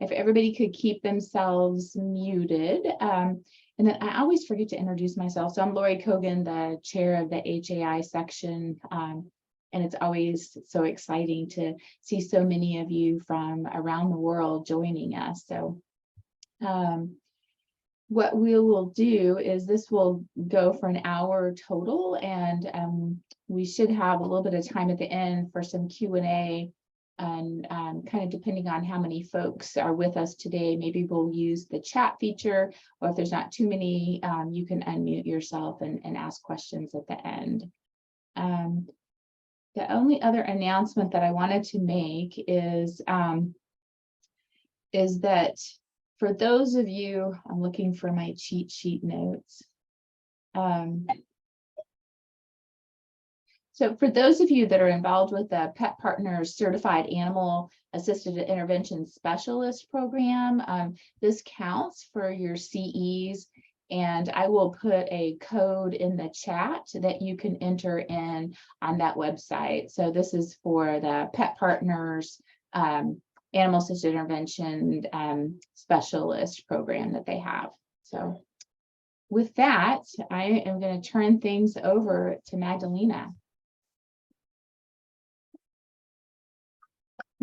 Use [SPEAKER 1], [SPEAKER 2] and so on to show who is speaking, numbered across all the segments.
[SPEAKER 1] If everybody could keep themselves muted. And then I always forget to introduce myself. So I'm Lori Kogan, the chair of the AAI section. And it's always so exciting to see so many of you from around the world joining us. So what we will do is this will go for an hour total, and we should have a little bit of time at the end for some Q&A, and kind of depending on how many folks are with us today, maybe we'll use the chat feature, or if there's not too many, you can unmute yourself and ask questions at the end. The only other announcement that I wanted to make is that for those of you, I'm looking for my cheat sheet notes. So for those of you that are involved with the Pet Partners Certified Animal Assisted Intervention Specialist Program, this counts for your CEs, and I will put a code in the chat that you can enter in on that website. So this is for the Pet Partners Animal Assisted Intervention Specialist Program that they have. So with that, I am going to turn things over to Magdalena.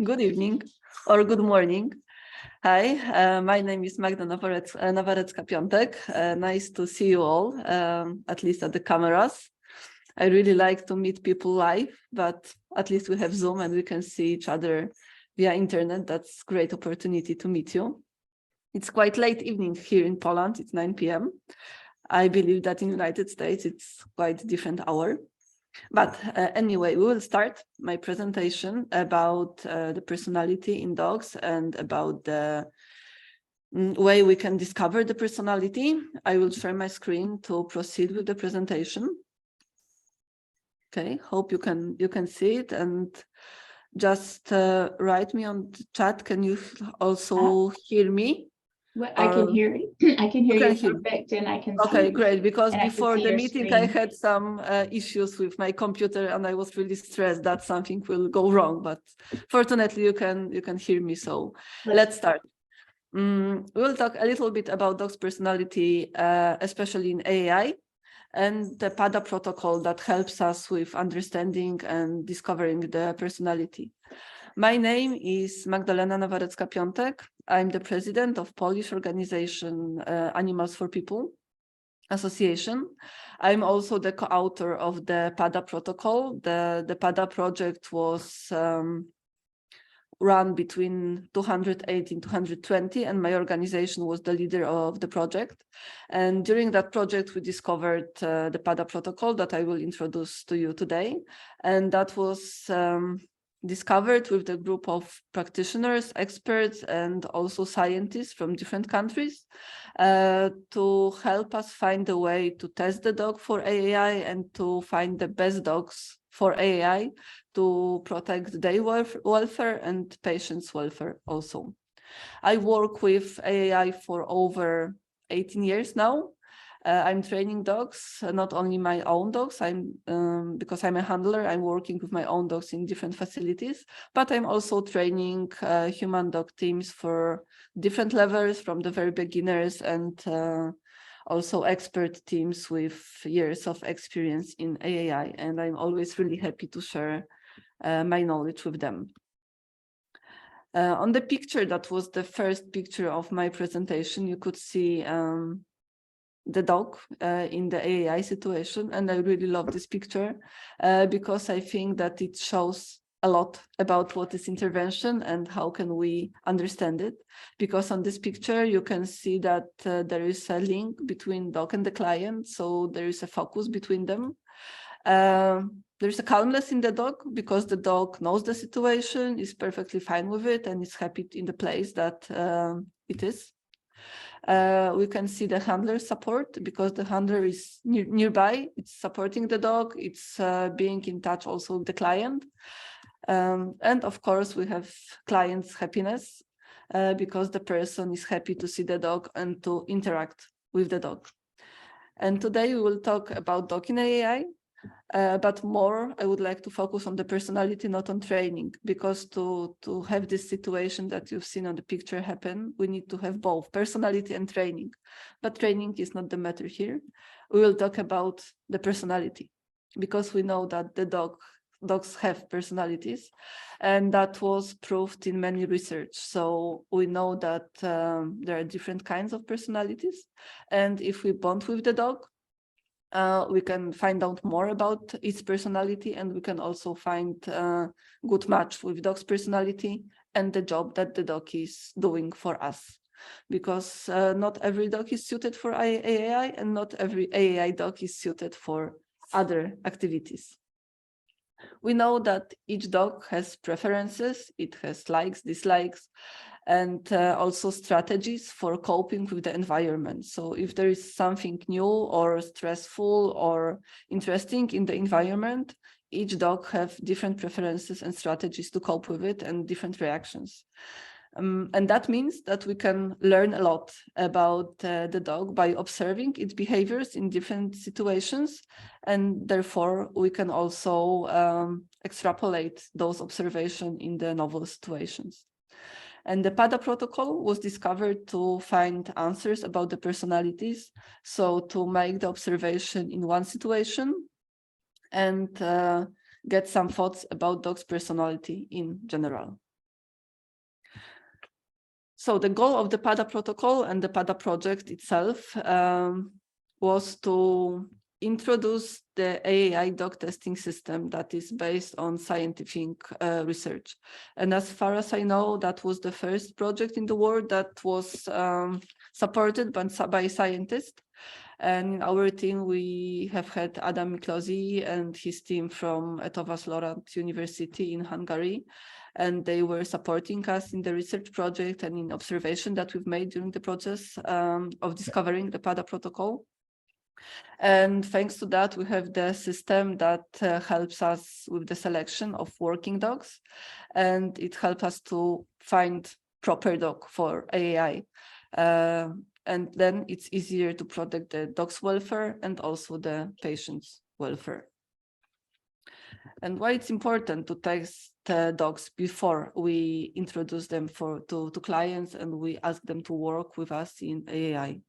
[SPEAKER 2] Good evening or good morning. Hi, my name is Magda Nawarecka-Piątek. Nice to see you all, at least at the cameras. I really like to meet people live, but at least we have Zoom and we can see each other via internet. That's a great opportunity to meet you. It's quite late evening here in Poland. It's 9 p.m. I believe that in the United States, it's quite a different hour. But anyway, we will start my presentation about the personality in dogs and about the way we can discover the personality. I will share my screen to proceed with the presentation. Okay, hope you can see it, and just write me on the chat. Can you also hear me?
[SPEAKER 1] Well, I can hear you. I can hear you perfect, and I can see.
[SPEAKER 2] Okay, great. Because before the meeting,
[SPEAKER 1] screen.
[SPEAKER 2] I had some issues with my computer, and I was really stressed that something will go wrong. But fortunately, you can hear me. So let's start. We'll talk a little bit about dogs' personality, especially in AAI, and the PADA protocol that helps us with understanding and discovering the personality. My name is Magdalena Nawarecka-Piątek. I'm the president of Polish organization Animals for People Association. I'm also the co-author of the PADA protocol. The PADA project was run between 208 and 220, and my organization was the leader of the project. And during that project, we discovered the PADA protocol that I will introduce to you today. And that was discovered with the group of practitioners, experts, and also scientists from different countries to help us find a way to test the dog for AAI and to find the best dogs for AAI to protect their welfare and patients' welfare also. I work with AAI for over 18 years now. I'm training dogs, not only my own dogs. Because I'm a handler, I'm working with my own dogs in different facilities, but I'm also training human dog teams for different levels, from the very beginners and also expert teams with years of experience in AAI. And I'm always really happy to share my knowledge with them. On the picture, that was the first picture of my presentation, you could see the dog in the AAI situation, and I really love this picture because I think that it shows a lot about what is intervention and how can we understand it. Because on this picture you can see that there is a link between dog and the client, so there is a focus between them. There is a calmness in the dog because the dog knows the situation, is perfectly fine with it, and is happy in the place that it is. We can see the handler support because the handler is nearby, it's supporting the dog, it's being in touch also with the client. And of course, we have client's happiness because the person is happy to see the dog and to interact with the dog. And today we will talk about dog in AAI. But more, I would like to focus on the personality, not on training, because to have this situation that you've seen on the picture happen, we need to have both personality and training. But training is not the matter here. We will talk about the personality, because we know that the dogs have personalities, and that was proved in many research. So we know that there are different kinds of personalities, and if we bond with the dog, we can find out more about its personality, and we can also find a good match with dog's personality and the job that the dog is doing for us. Because not every dog is suited for AAI, and not every AAI dog is suited for other activities. We know that each dog has preferences, it has likes, dislikes, and also strategies for coping with the environment. So if there is something new or stressful or interesting in the environment, each dog have different preferences and strategies to cope with it and different reactions. And that means that we can learn a lot about the dog by observing its behaviors in different situations, and therefore we can also extrapolate those observations in the novel situations. And the PADA protocol was discovered to find answers about the personalities, so to make the observation in one situation and get some thoughts about dog's personality in general. So the goal of the PADA protocol and the PADA project itself was to introduce the AAI dog testing system that is based on scientific research. And as far as I know, that was the first project in the world that was supported by scientists. And in our team, we have had Adam Miklosi and his team from Eötvös Loránd University in Hungary. And they were supporting us in the research project and in observation that we've made during the process of discovering the PADA protocol. And thanks to that, we have the system that helps us with the selection of working dogs, and it helps us to find proper dog for AAI. And then it's easier to protect the dog's welfare and also the patient's welfare. And why it's important to test dogs before we introduce them to clients and we ask them to work with us in AAI.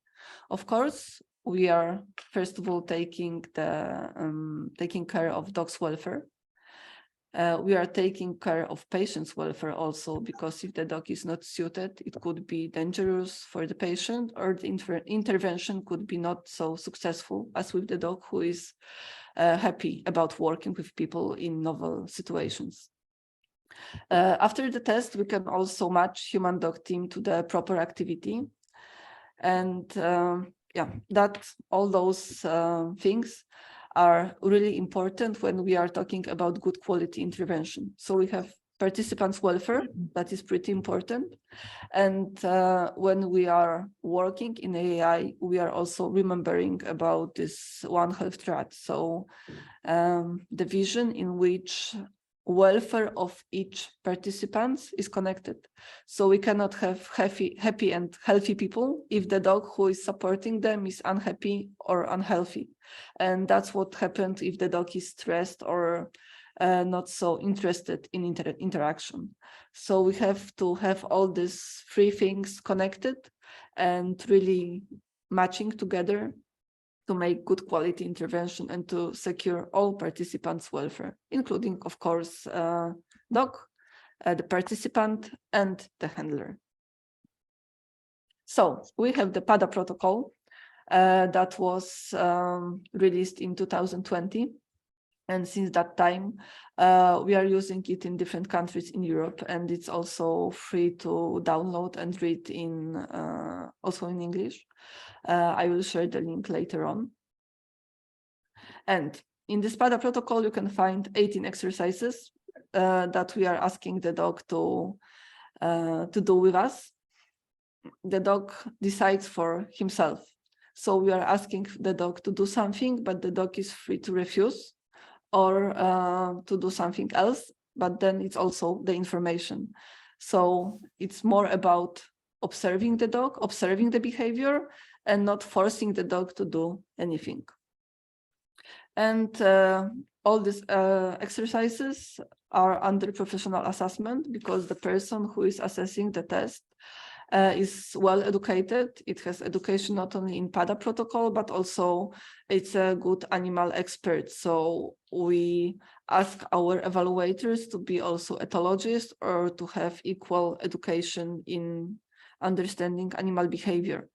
[SPEAKER 2] Of course, we are first of all taking care of dog's welfare. We are taking care of patient's welfare also, because if the dog is not suited, it could be dangerous for the patient, or the intervention could be not so successful as with the dog who is happy about working with people in novel situations. After the test, we can also match human-dog team to the proper activity. And all those things are really important when we are talking about good quality intervention. So we have participants' welfare, that is pretty important. And when we are working in AAI, we are also remembering about this One Health track. So the vision in which welfare of each participant is connected. So we cannot have happy and healthy people if the dog who is supporting them is unhappy or unhealthy. And that's what happened if the dog is stressed or not so interested in interaction. So we have to have all these three things connected and really matching together to make good quality intervention and to secure all participants' welfare, including, of course, dog, the participant, and the handler. So we have the PADA protocol that was released in 2020. And since that time, we are using it in different countries in Europe, and it's also free to download and read also in English. I will share the link later on. And in this PADA protocol, you can find 18 exercises that we are asking the dog to do with us. The dog decides for himself. So we are asking the dog to do something, but the dog is free to refuse or to do something else, but then it's also the information. So it's more about observing the dog, observing the behavior, and not forcing the dog to do anything. And all these exercises are under professional assessment because the person who is assessing the test is well educated. It has education not only in PADA protocol, but also it's a good animal expert. So we ask our evaluators to be also ethologists or to have equal education in understanding animal behavior.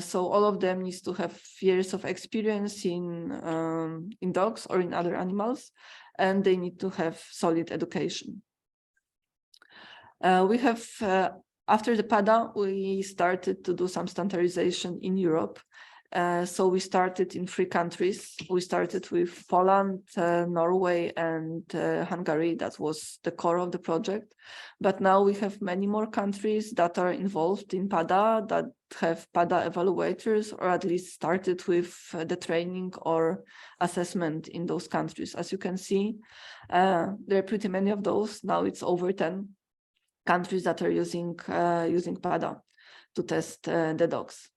[SPEAKER 2] So all of them needs to have years of experience in dogs or in other animals, and they need to have solid education. We have after the PADA, we started to do some standardization in Europe. So we started in 3 countries. We started with Poland, Norway, and Hungary. That was the core of the project. But now we have many more countries that are involved in PADA, that have PADA evaluators, or at least started with the training or assessment in those countries. As you can see, there are pretty many of those. Now it's over 10 countries that are using PADA to test the dogs.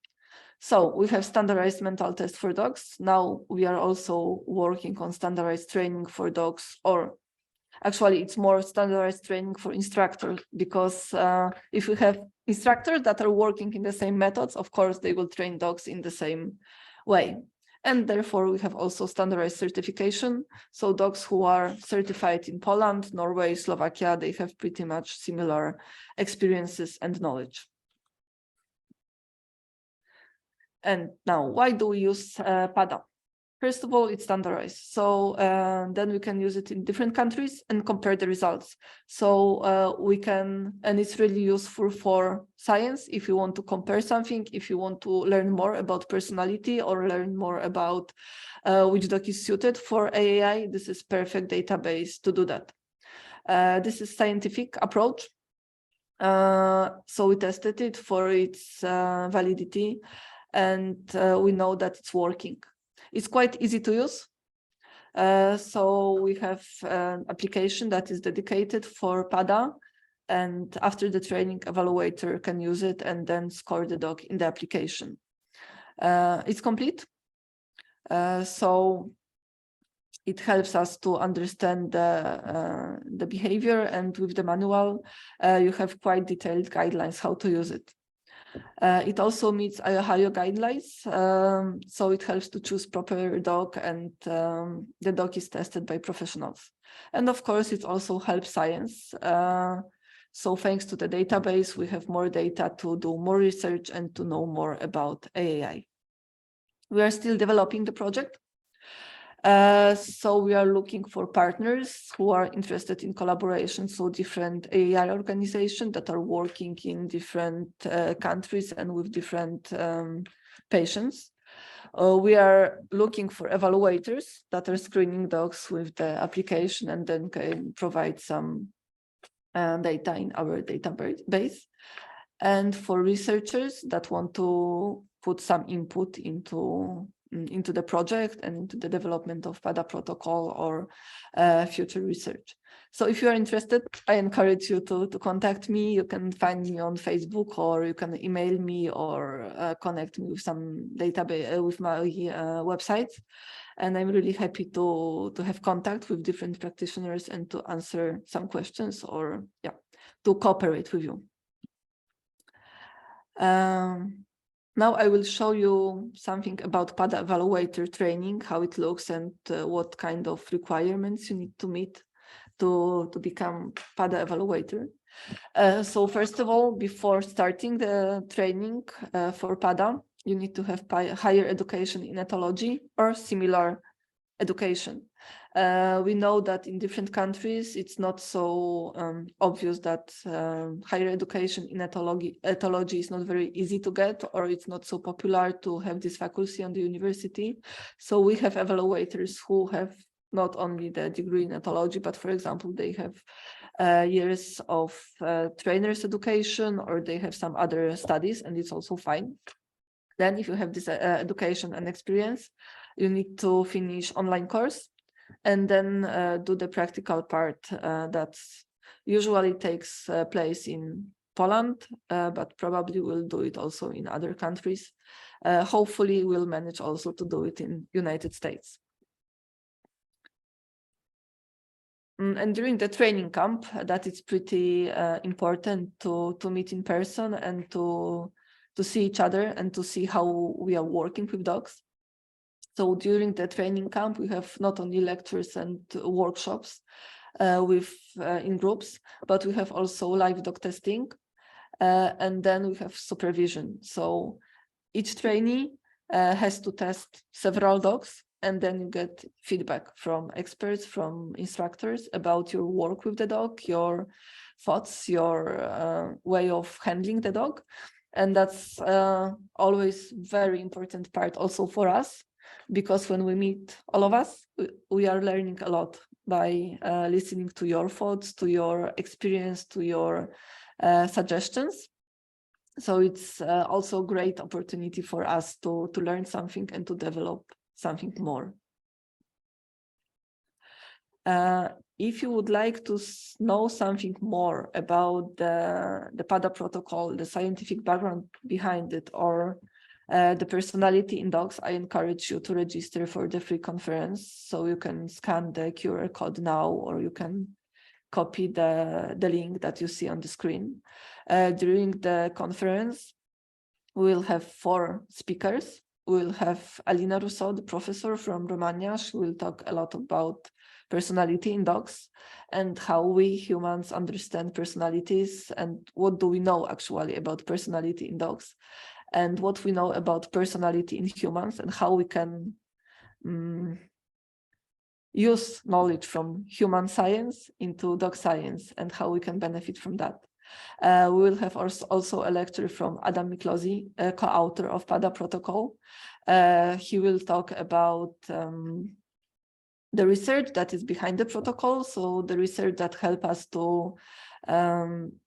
[SPEAKER 2] So we have standardized mental tests for dogs. Now we are also working on standardized training for dogs, or actually it's more standardized training for instructors, because if we have instructors that are working in the same methods, of course, they will train dogs in the same way. And therefore, we have also standardized certification. So dogs who are certified in Poland, Norway, Slovakia, they have pretty much similar experiences and knowledge. And now, why do we use PADA? First of all, it's standardized. So then we can use it in different countries and compare the results. So we can, and it's really useful for science if you want to compare something, if you want to learn more about personality or learn more about which dog is suited for AAI. This is perfect database to do that. This is scientific approach. So we tested it for its validity, and we know that it's working. It's quite easy to use. So we have an application that is dedicated for PADA, and after the training, evaluator can use it and then score the dog in the application. It's complete. So it helps us to understand the behavior, and with the manual, you have quite detailed guidelines how to use it. It also meets AAI guidelines, so it helps to choose proper dog, and the dog is tested by professionals. And of course, it also helps science. So thanks to the database, we have more data to do more research and to know more about AAI. We are still developing the project. So we are looking for partners who are interested in collaboration. So different AAI organizations that are working in different countries and with different patients. We are looking for evaluators that are screening dogs with the application and then can provide some data in our database. And for researchers that want to put some input into the project and into the development of PADA protocol or future research. So if you are interested, I encourage you to contact me. You can find me on Facebook, or you can email me, or connect me with some database with my website. And I'm really happy to have contact with different practitioners and to answer some questions, or to cooperate with you. Now I will show you something about PADA evaluator training, how it looks, and what kind of requirements you need to meet to become PADA evaluator. So first of all, before starting the training for PADA, you need to have higher education in ethology or similar education. We know that in different countries, it's not so obvious that higher education in ethology is not very easy to get, or it's not so popular to have this faculty on the university. So we have evaluators who have not only the degree in ethology, but for example, they have years of trainer's education, or they have some other studies, and it's also fine. Then if you have this education and experience, you need to finish online course and then do the practical part that usually takes place in Poland, but probably will do it also in other countries. Hopefully we'll manage also to do it in United States. And during the training camp, that it's pretty important to meet in person and to see each other and to see how we are working with dogs. So during the training camp, we have not only lectures and workshops in groups, but we have also live dog testing, and then we have supervision. So each trainee has to test several dogs, and then you get feedback from experts, from instructors about your work with the dog, your thoughts, your way of handling the dog. And that's always very important part also for us, because when we meet all of us, we are learning a lot by listening to your thoughts, to your experience, to your suggestions. So it's also a great opportunity for us to learn something and to develop something more. If you would like to know something more about the PADA protocol, the scientific background behind it, or the personality in dogs, I encourage you to register for the free conference. So you can scan the QR code now, or you can copy the link that you see on the screen. During the conference, we'll have 4 speakers. We'll have Alina Rousseau, the professor from Romania. She will talk a lot about personality in dogs and how we humans understand personalities and what do we know actually about personality in dogs and what we know about personality in humans and how we can use knowledge from human science into dog science and how we can benefit from that. We will have also a lecture from Adam Miklosi, a co-author of PADA protocol. He will talk about the research that is behind the protocol, so the research that help us to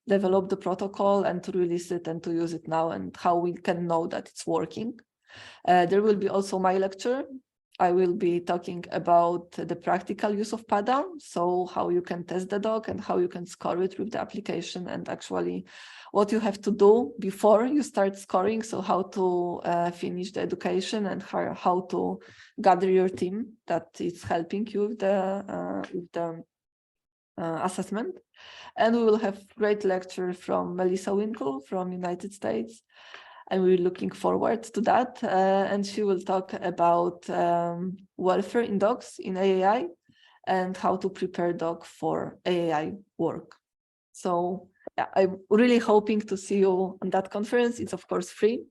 [SPEAKER 2] develop the protocol and to release it and to use it now and how we can know that it's working. There will be also my lecture. I will be talking about the practical use of PADA, so how you can test the dog and how you can score it with the application and actually what you have to do before you start scoring, so how to finish the education and how to gather your team that is helping you with the assessment. And we will have great lecture from Melissa Winkle from United States. And we're looking forward to that. And she will talk about welfare in dogs in AAI and how to prepare dog for AAI work. So yeah, I'm really hoping to see you on that conference. It's of course free.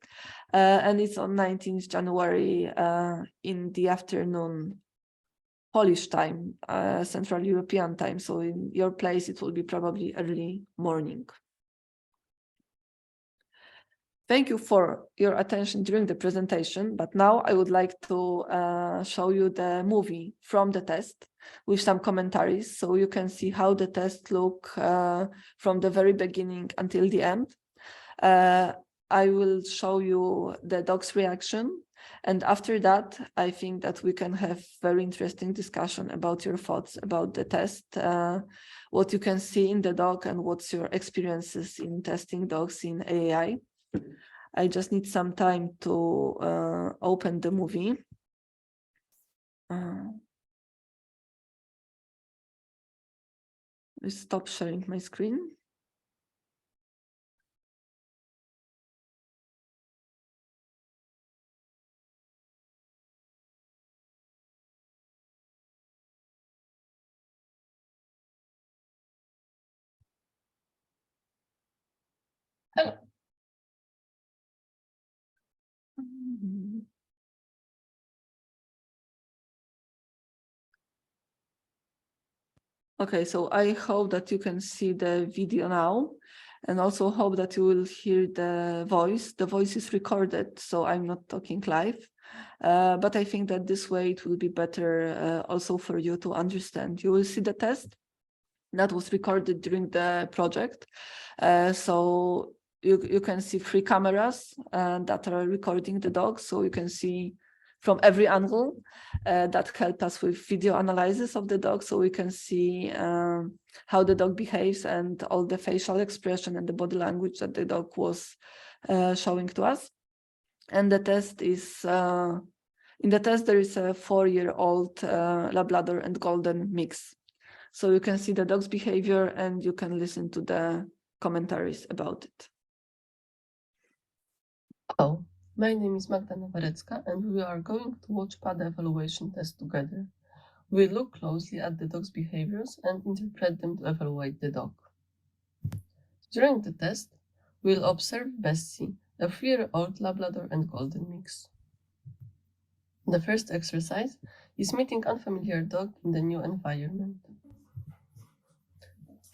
[SPEAKER 2] And it's on 19th January in the afternoon, Polish time, Central European time. So in your place, it will be probably early morning. Thank you for your attention during the presentation, but now I would like to show you the movie from the test with some commentaries, so you can see how the test look from the very beginning until the end. I will show you the dog's reaction, and after that, I think that we can have very interesting discussion about your thoughts about the test, what you can see in the dog, and what's your experiences in testing dogs in AAI. I just need some time to open the movie. I stop sharing my screen. Okay, so I hope that you can see the video now, and also hope that you will hear the voice. The voice is recorded, so I'm not talking live, but I think that this way it will be better also for you to understand. You will see the test that was recorded during the project. So you can see 3 cameras that are recording the dog, so you can see from every angle that help us with video analysis of the dog, so we can see how the dog behaves and all the facial expression and the body language that the dog was showing to us. And the test is, in the test there is a 4-year-old Labrador and Golden mix. So you can see the dog's behavior and you can listen to the commentaries about it.
[SPEAKER 3] Hello, my name is Magda Nowarecka and we are going to watch PADA evaluation test together. We look closely at the dog's behaviors and interpret them to evaluate the dog. During the test, we'll observe Bessie, a 3-year-old Labrador and Golden mix. The first exercise is meeting unfamiliar dog in the new environment.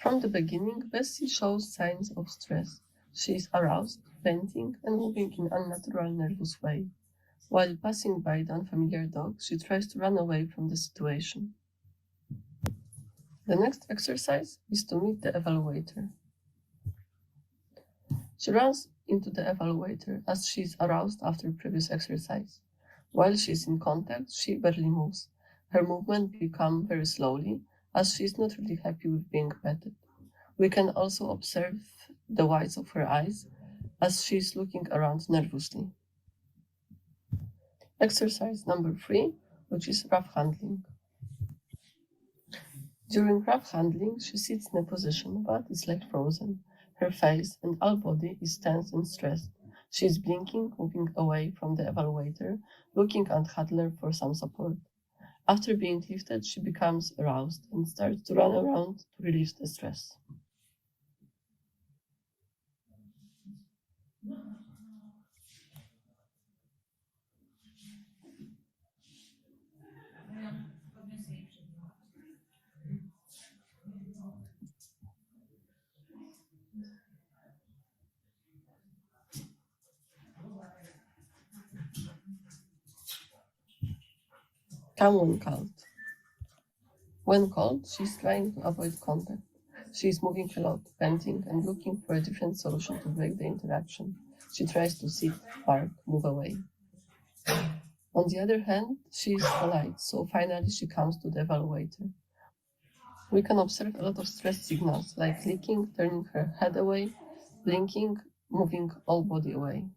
[SPEAKER 3] From the beginning, Bessie shows signs of stress. She is aroused, panting, and moving in an unnatural, nervous way. While passing by the unfamiliar dog, she tries to run away from the situation. The next exercise is to meet the evaluator. She runs into the evaluator as she is aroused after previous exercise. While she is in contact, she barely moves. Her movement becomes very slowly as she is not really happy with being petted. We can also observe the whites of her eyes as she is looking around nervously. Exercise number 3, which is rough handling. During rough handling, she sits in a position but is like frozen. Her face and all body is tense and stressed. She is blinking, moving away from the evaluator, looking at Handler for some support. After being lifted, she becomes aroused and starts to run around to relieve the stress. Come when called. When called, she is trying to avoid contact. She is moving a lot, panting, and looking for a different solution to break the interaction. She tries to sit, bark, move away. On the other hand, she is polite, so finally she comes to the evaluator. We can observe a lot of stress signals, like clicking, turning her head away, blinking, moving all body away.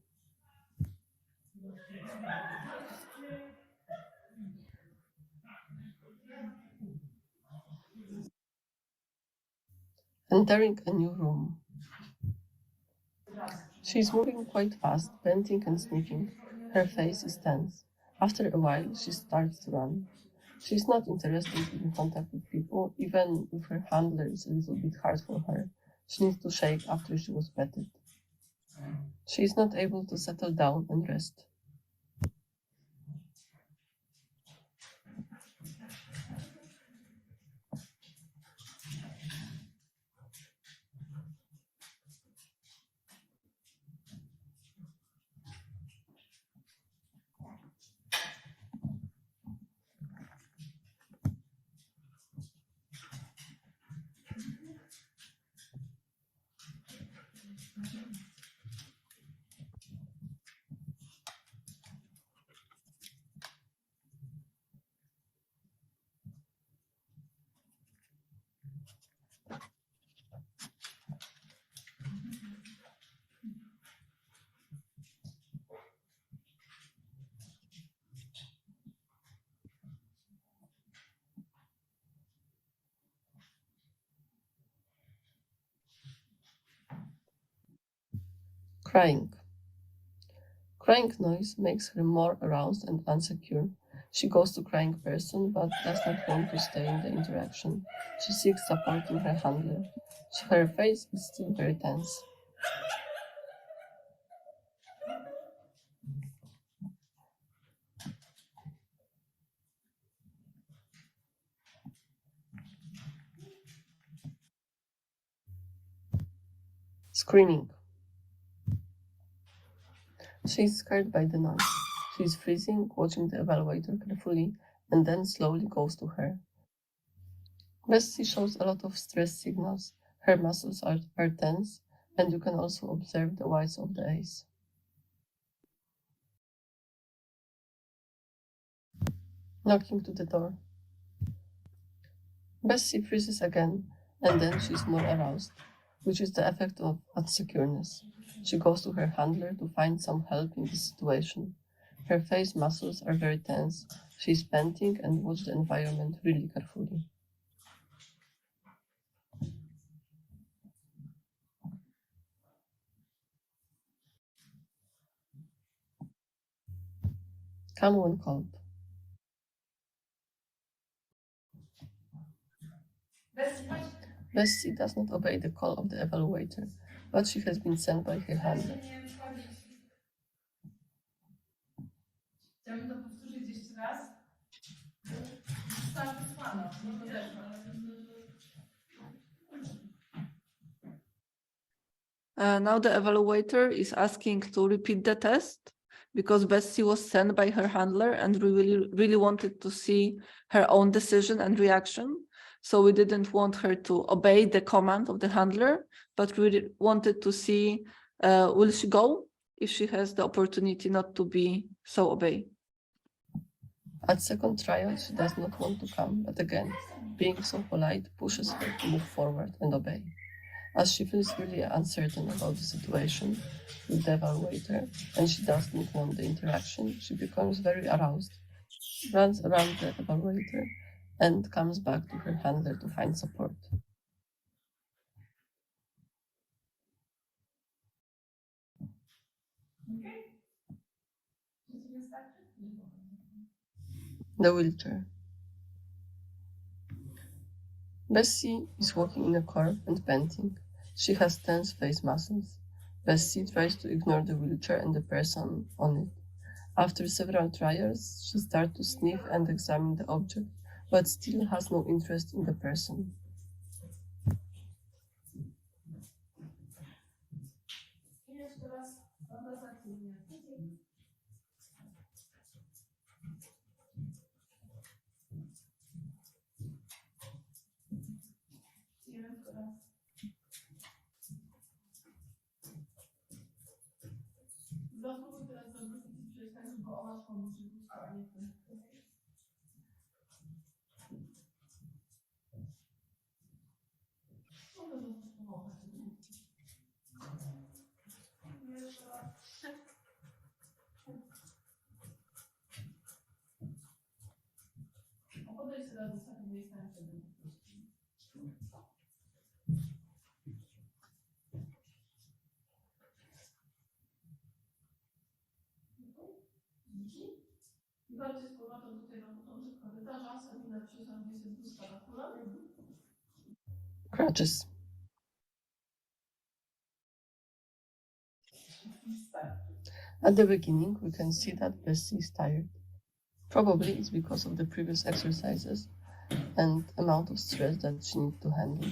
[SPEAKER 3] Entering a new room. She is moving quite fast, panting and sniffing. Her face is tense. After a while, she starts to run. She is not interested in contact with people, even if her handler is a little bit hard for her. She needs to shake after she was petted. She is not able to settle down and rest. Crying. Crying noise makes her more aroused and unsecure. She goes to crying person but does not want to stay in the interaction. She seeks support in her handler. Her face is still very tense. Screaming. She is scared by the noise. She is freezing, watching the evaluator carefully, and then slowly goes to her. Bessie shows a lot of stress signals. Her muscles are tense, and you can also observe the whites of the eyes. Knocking to the door. Bessie freezes again, and then she is more aroused, which is the effect of unsecureness. She goes to her handler to find some help in this situation. Her face muscles are very tense. She is panting and watches the environment really carefully. Come when called. Bessie does not obey the call of the evaluator, but she has been sent by her handler.
[SPEAKER 4] Chciałabym to powtórzyć jeszcze raz. Została wysłana, nie podeszła.
[SPEAKER 2] Now the evaluator is asking to repeat the test because Bessie was sent by her handler and we really wanted to see her own decision and reaction. So we didn't want her to obey the command of the handler, but we wanted to see, will she go if she has the opportunity not to be so obey.
[SPEAKER 3] At second trial, she does not want to come, but again, being so polite pushes her to move forward and obey. As she feels really uncertain about the situation with the evaluator and she does not want the interaction, she becomes very aroused, runs around the evaluator, and comes back to her handler to find support. The wheelchair. Bessie is walking in a curve and panting. She has tense face muscles. Bessie tries to ignore the wheelchair and the person on it. After several trials, she starts to sniff and examine the object, but still has no interest in the person. Crutches. At the beginning, we can see that Bessie is tired. Probably it's because of the previous exercises and amount of stress that she needs to handle.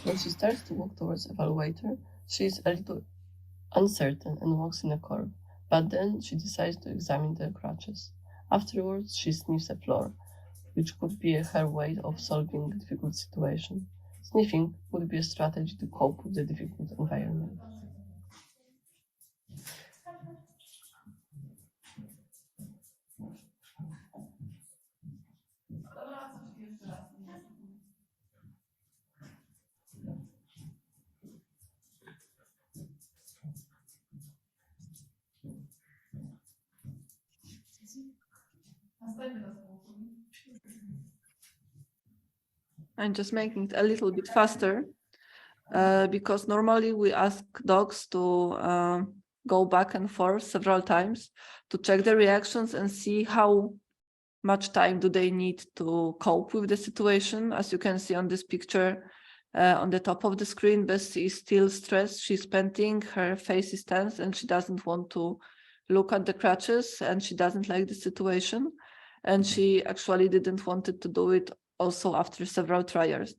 [SPEAKER 3] When she starts to walk towards evaluator, she is a little uncertain and walks in a curve, but then she decides to examine the crutches. Afterwards, she sniffs the floor, which could be her way of solving a difficult situation. Sniffing would be a strategy to cope with the difficult environment.
[SPEAKER 2] I'm just making it a little bit faster because normally we ask dogs to go back and forth several times to check the reactions and see how much time do they need to cope with the situation. As you can see on this picture on the top of the screen, Bessie is still stressed, she's panting, her face is tense and she doesn't want to look at the crutches and she doesn't like the situation. And she actually didn't want to do it also after several trials.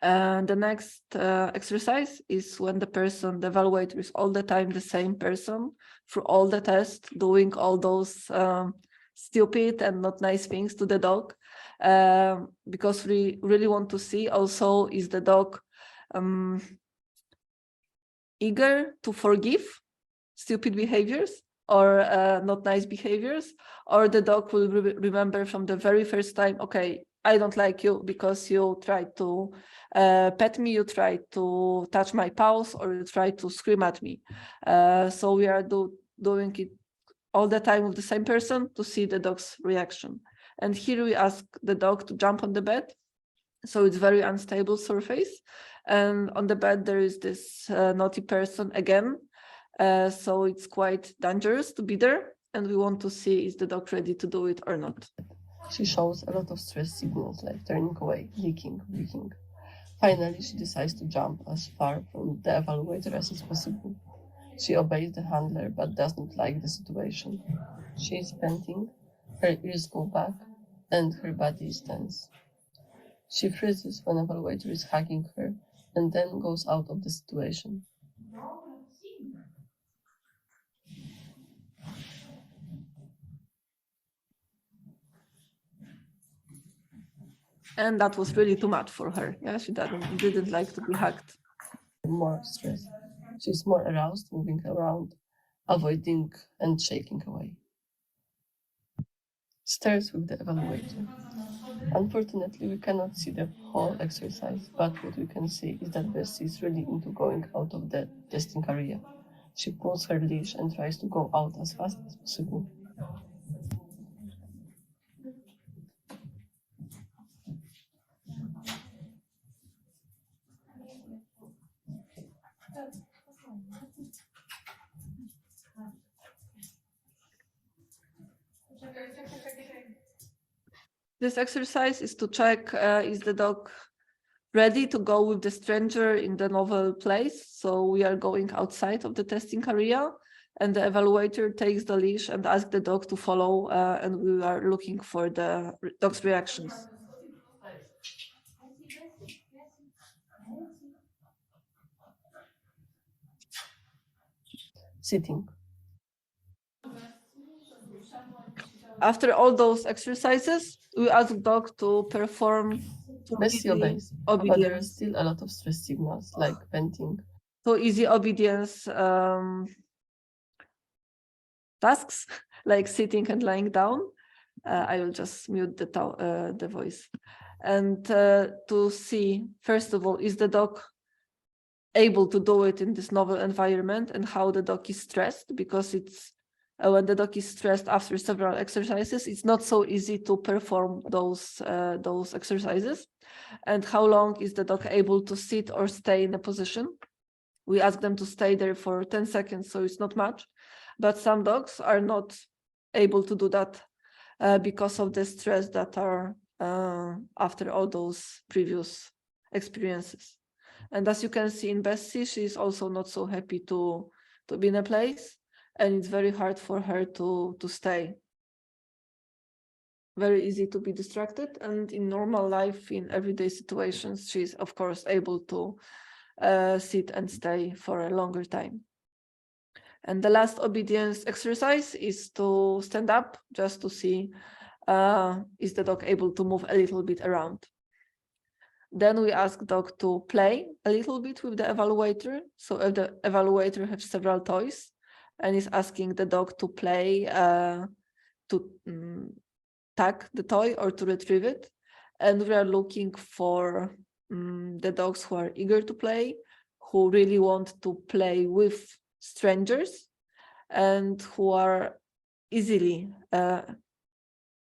[SPEAKER 2] The next exercise is when the evaluator is all the time the same person through all the tests, doing all those stupid and not nice things to the dog, because we really want to see also, is the dog eager to forgive stupid behaviors or not nice behaviors, or the dog will remember from the very first time, okay, I don't like you because you tried to pet me, you tried to touch my paws, or you tried to scream at me. So we are doing it all the time with the same person to see the dog's reaction. And here we ask the dog to jump on the bed. So it's very unstable surface. And on the bed, there is this naughty person again. So it's quite dangerous to be there, and we want to see is the dog ready to do it or not.
[SPEAKER 3] She shows a lot of stress signals like turning away, licking, licking. Finally, she decides to jump as far from the evaluator as is possible. She obeys the handler but does not like the situation. She is panting, her ears go back, and her body is tense. She freezes when evaluator is hugging her and then goes out of the situation.
[SPEAKER 2] And that was really too much for her. Yeah, she didn't like to be hugged.
[SPEAKER 3] More stress. She's more aroused, moving around, avoiding and shaking away. Stares with the evaluator. Unfortunately, we cannot see the whole exercise, but what we can see is that Bessie is really into going out of the testing area. She pulls her leash and tries to go out as fast as possible.
[SPEAKER 2] This exercise is to check is the dog ready to go with the stranger in the novel place. So we are going outside of the testing area, and the evaluator takes the leash and asks the dog to follow, and we are looking for the dog's reactions.
[SPEAKER 3] Sitting.
[SPEAKER 2] After all those exercises, we ask the dog to perform
[SPEAKER 3] Bessie obeys, but there are still a lot of stress signals like panting.
[SPEAKER 2] So easy obedience tasks like sitting and lying down. I will just mute the voice. And to see, first of all, is the dog able to do it in this novel environment, and how the dog is stressed, because it's when the dog is stressed after several exercises, it's not so easy to perform those exercises. And how long is the dog able to sit or stay in a position? We ask them to stay there for 10 seconds, so it's not much. But some dogs are not able to do that because of the stress that are after all those previous experiences. And as you can see in Bessie, she is also not so happy to be in a place, and it's very hard for her to stay. Very easy to be distracted, and in normal life, in everyday situations, she's of course able to sit and stay for a longer time. And the last obedience exercise is to stand up, just to see is the dog able to move a little bit around. Then we ask dog to play a little bit with the evaluator. So if the evaluator has several toys and is asking the dog to play to tag the toy or to retrieve it. And we are looking for the dogs who are eager to play, who really want to play with strangers, and who are easily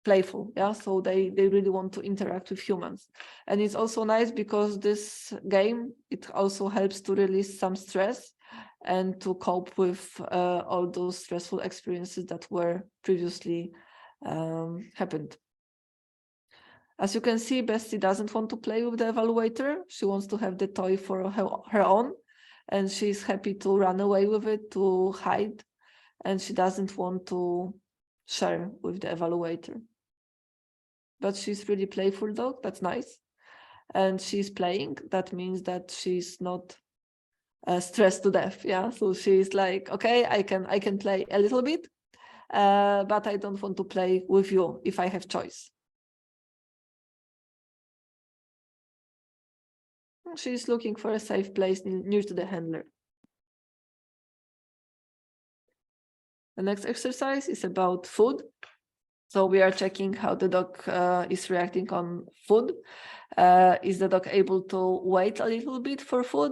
[SPEAKER 2] playful. Yeah, so they really want to interact with humans. And it's also nice because this game, it also helps to release some stress and to cope with all those stressful experiences that were previously happened. As you can see, Bessie doesn't want to play with the evaluator. She wants to have the toy for her own, and she's happy to run away with it, to hide, and she doesn't want to share with the evaluator. But she's really playful dog, that's nice. And she's playing, that means that she's not stressed to death. Yeah, so she's like, okay, I can play a little bit, but I don't want to play with you if I have choice. She's looking for a safe place near to the handler. The next exercise is about food. So we are checking how the dog is reacting on food. Is the dog able to wait a little bit for food?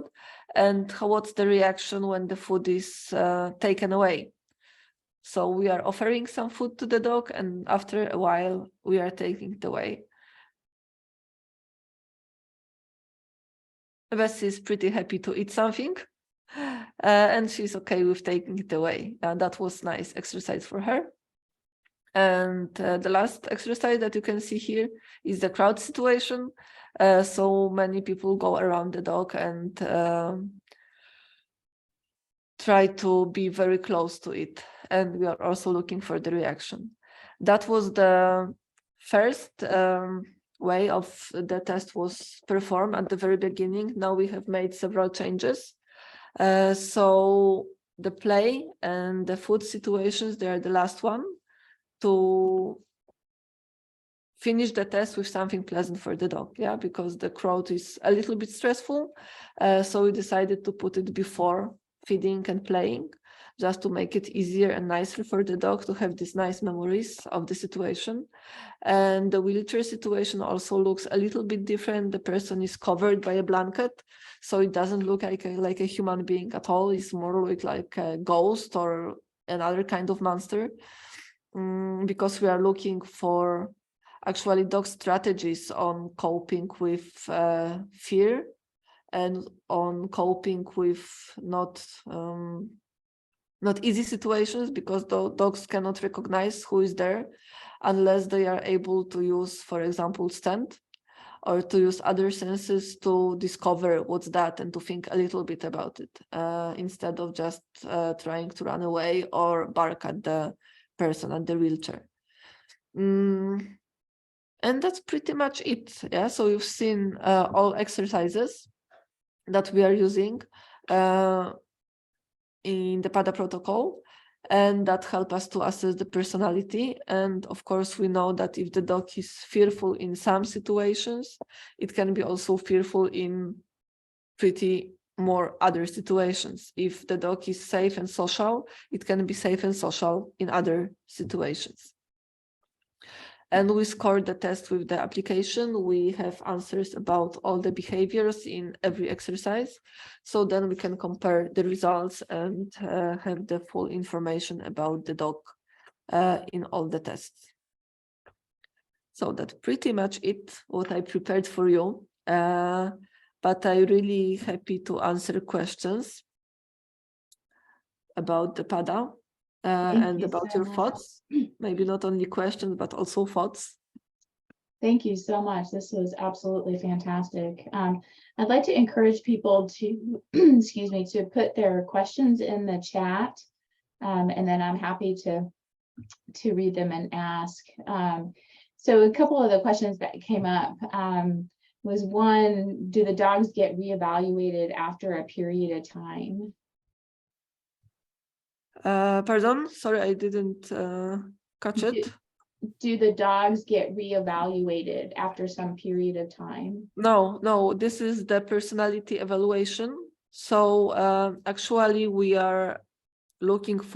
[SPEAKER 2] And what's the reaction when the food is taken away? So we are offering some food to the dog, and after a while, we are taking it away. Bessie is pretty happy to eat something. and she's okay with taking it away. That was nice exercise for her. And the last exercise that you can see here is the crowd situation. So many people go around the dog and try to be very close to it. And we are also looking for the reaction. That was the first way of the test was performed at the very beginning. Now we have made several changes. So the play and the food situations, they are the last one to finish the test with something pleasant for the dog, yeah, because the crowd is a little bit stressful. So we decided to put it before feeding and playing, just to make it easier and nicer for the dog to have these nice memories of the situation. And the wheelchair situation also looks a little bit different. The person is covered by a blanket, so it doesn't look like a human being at all. It's more like a ghost or another kind of monster, because we are looking for actually dog strategies on coping with fear and on coping with not easy situations, because the dogs cannot recognize who is there unless they are able to use, for example, scent, or to use other senses to discover what's that and to think a little bit about it, instead of just trying to run away or bark at the person at the wheelchair. And that's pretty much it. Yeah, so you've seen all exercises that we are using in the PADA protocol, and that help us to assess the personality. And of course, we know that if the dog is fearful in some situations, it can be also fearful in pretty more other situations. If the dog is safe and social, it can be safe and social in other situations. And we scored the test with the application. We have answers about all the behaviors in every exercise. So then we can compare the results and have the full information about the dog in all the tests. So that's pretty much it, what I prepared for you. But I'm really happy to answer questions about the PADA. And
[SPEAKER 1] you
[SPEAKER 2] about
[SPEAKER 1] so
[SPEAKER 2] your
[SPEAKER 1] much.
[SPEAKER 2] thoughts, maybe not only questions, but also thoughts.
[SPEAKER 1] Thank you so much. This was absolutely fantastic. I'd like to encourage people to, excuse me, to put their questions in the chat, and then I'm happy to read them and ask. So a couple of the questions that came up was one, do the dogs get reevaluated after a period of time?
[SPEAKER 2] Pardon, sorry, I didn't catch it.
[SPEAKER 1] Do the dogs get reevaluated after some period of time?
[SPEAKER 2] No, this is the personality evaluation. So actually we are looking for